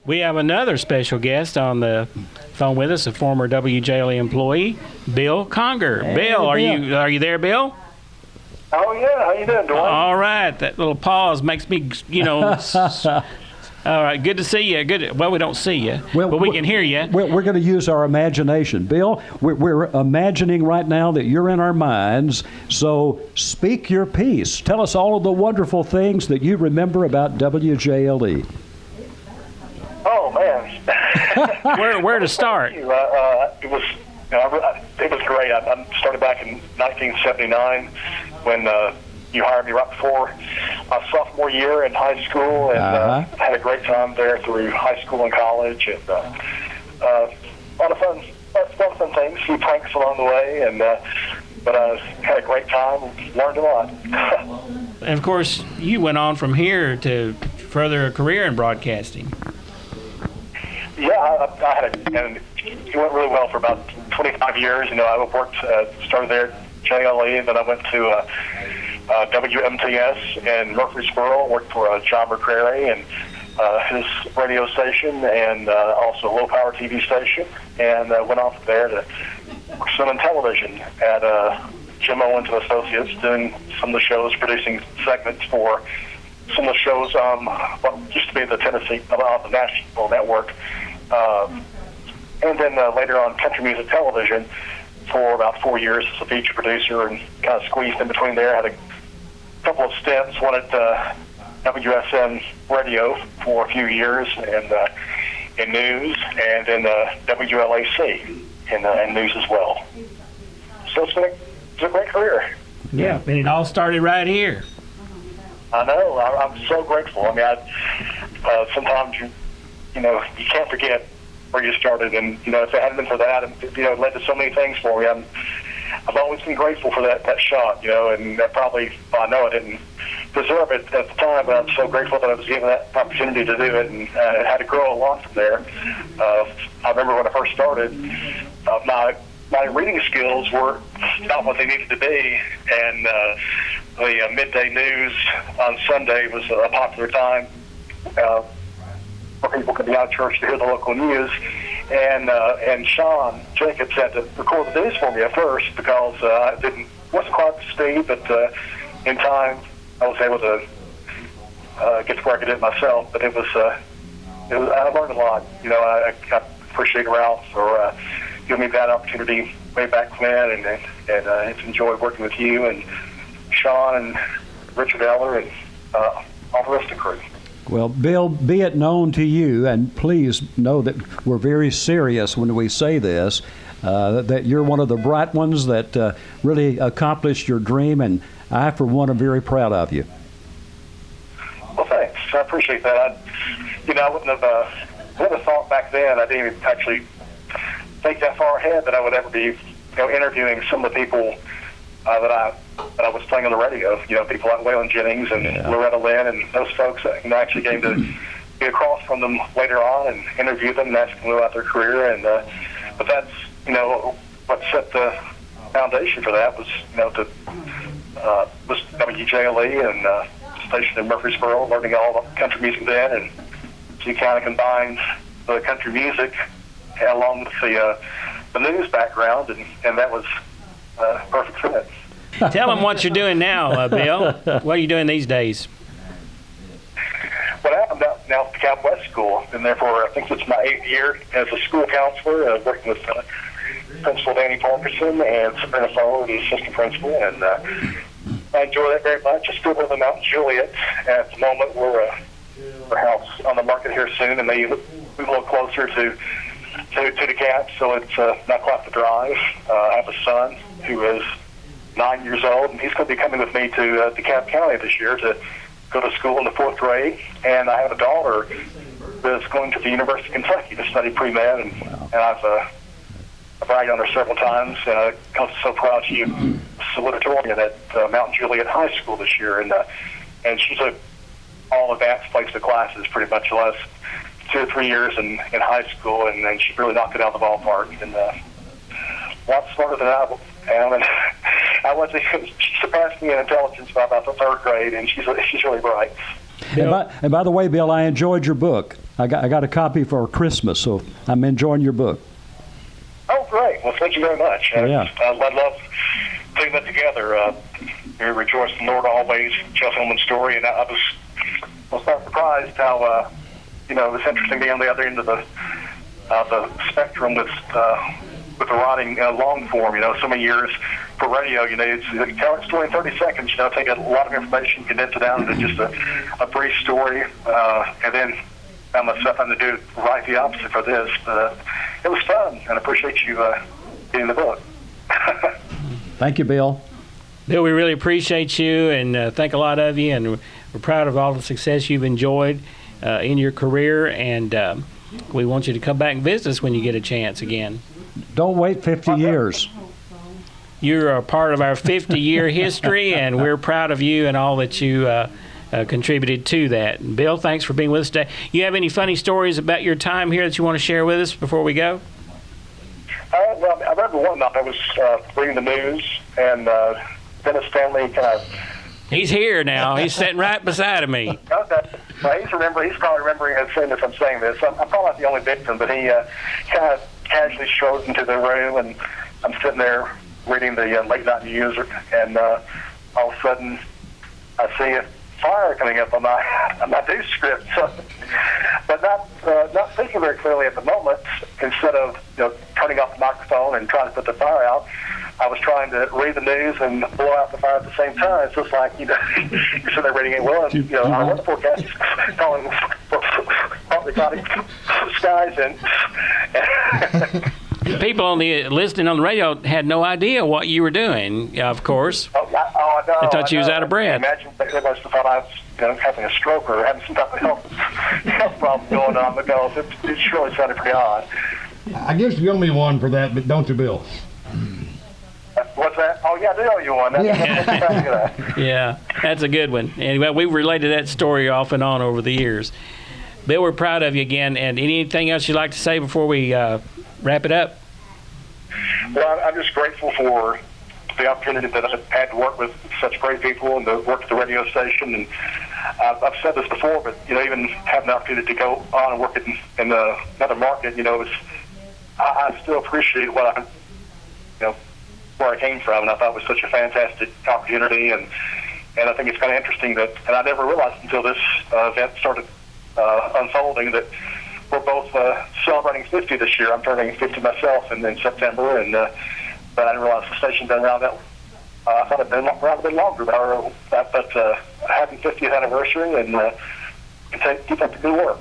We have another special guest on the phone with us, a former WJLE employee, Bill Conger. Hey, Bill, are you there, Bill? Oh yeah, how you doing, Dwayne? All right, that little pause makes me, all right, good to see you. Good. Well, we don't see you, but we can hear you. We're going to use our imagination. Bill, we're imagining right now that you're in our minds, so speak your piece. Tell us all of the wonderful things that you remember about WJLE. Oh man, Where to start? it was great. I started back in 1979 when you hired me right before my sophomore year in high school, and had a great time there through high school and college, and a lot of fun things, a few pranks along the way, and but I had a great time, learned a lot. And of course, you went on from here to further a career in broadcasting. Yeah, I had and it went really well for about 25 years. I worked, started there at JLE, then I went to WMTS in Murfreesboro, worked for John McCrary and his radio station, and also a low-power TV station, and went off there to work some in television at Jim Owens and Associates, doing some of the shows, producing segments for some of the shows on what used to be the Tennessee, the National Network, and then later on country music television for about 4 years as a feature producer, and kind of squeezed in between there. Had a couple of stints, one at WSN Radio for a few years, and in news, and in WLAC in news as well. So it's a great career. Yeah, and it all started right here. I know. I'm so grateful. I mean, sometimes you can't forget where you started, and if it hadn't been for that, it led to so many things for me. I've always been grateful for that shot, and that probably, I know I didn't deserve it at the time, but I'm so grateful that I was given that opportunity to do it, and had to grow a lot from there. I remember when I first started, my reading skills were not what they needed to be, and the midday news on Sunday was a popular time where people could be out of church to hear the local news. And Sean Jacobs had to record the news for me at first because I wasn't quite up to speed, but in time I was able to get to where I could do it myself. But I learned a lot. I appreciate Ralph for giving me that opportunity way back when, and it's enjoyed working with you and Sean and Richard Eller and all the rest of the crew. Well, Bill, be it known to you, and please know that we're very serious when we say this, that you're one of the bright ones that really accomplished your dream, and I, for one, am very proud of you. Well, thanks. I appreciate that. I wouldn't have thought back then, I didn't even actually think that far ahead that I would ever be interviewing some of the people that I was playing on the radio, people like Waylon Jennings and Loretta Lynn and those folks. I actually came to be across from them later on and interview them and ask them about their career. And but that's what set the foundation for that was was WJLE and the station in Murfreesboro, learning all the country music then, and so you kind of combined the country music along with the news background, and that was perfect fit. Tell them what you're doing now, Bill. What are you doing these days? Well, I'm now at the Cab West School. Been there for, I think it's my 8th year as a school counselor, working with Principal Danny Parkinson and Sabrina Fowler, the assistant principal, and I enjoy that very much. I still live in Mount Juliet at the moment. We're a house on the market here soon, and they move a little closer to the Cab, so it's not quite the drive. I have a son who is 9 years old, and he's going to be coming with me to DeKalb County this year to go to school in the 4th grade. And I have a daughter that's going to the University of Kentucky to study pre-med, and I've bragged on her several times. I'm so proud she is salutatorian at Mount Juliet High School this year, and she's all advanced place to classes pretty much the last 2 or 3 years in high school, and then she really knocked it out of the ballpark, and a lot smarter than I am. And she surpassed me in intelligence by about the 3rd grade, and she's really bright. And by the way, Bill, I enjoyed your book. I got a copy for Christmas, so I'm enjoying your book. Oh, great. Well, thank you very much. Yeah. I love putting that together. We rejoice in the Lord always, Chelsea Holman's story, and I was not surprised how, it was interesting being on the other end of the spectrum with the writing long form, so many years for radio, tell a story in 30 seconds, take a lot of information, condense it down into just a brief story, and then found myself having to do right the opposite for this. But it was fun, and I appreciate you getting the book. Thank you, Bill. Bill, we really appreciate you and think a lot of you, and we're proud of all the success you've enjoyed in your career, and we want you to come back and visit us when you get a chance again. Don't wait 50 years. You're a part of our 50-year history, and we're proud of you and all that you contributed to that. And Bill, thanks for being with us today. You have any funny stories about your time here that you want to share with us before we go? Well, I remember one night I was reading the news, and Dennis Stanley kind of... He's here now. He's sitting right beside of me. Okay. Well, he's probably remembering as soon as I'm saying this. I'm probably not the only victim, but he kind of casually strolls into the room, and I'm sitting there reading the late night news, and all of a sudden I see a fire coming up on my news script. So, but not thinking very clearly at the moment. Instead of turning off the microphone and trying to put the fire out, I was trying to read the news and blow out the fire at the same time. So it's like, you're sitting there reading it well, and, I want the forecast calling for partly cloudy skies, and People listening on the radio had no idea what you were doing, of course. I know. They thought you was out of breath. Imagine they must have thought I was having a stroke or having some type of health problem going on, because it surely sounded pretty odd. I guess you owe me one for that, but don't you, Bill? What's that? Oh, yeah, I do owe you one. Yeah, that's a good one. Anyway, we've related that story off and on over the years. Bill, we're proud of you again. And anything else you'd like to say before we wrap it up? Well, I'm just grateful for the opportunity that I've had to work with such great people and to work at the radio station. And I've said this before, but even having the opportunity to go on and work in another market, I still appreciate what where I came from, and I thought it was such a fantastic opportunity. And I think it's kind of interesting that, and I never realized until this event started unfolding, that we're both celebrating 50 this year. I'm turning 50 myself in September, and but I didn't realize the station's been around that. I thought it'd been around a bit longer, but happy 50th anniversary, and keep up the good work.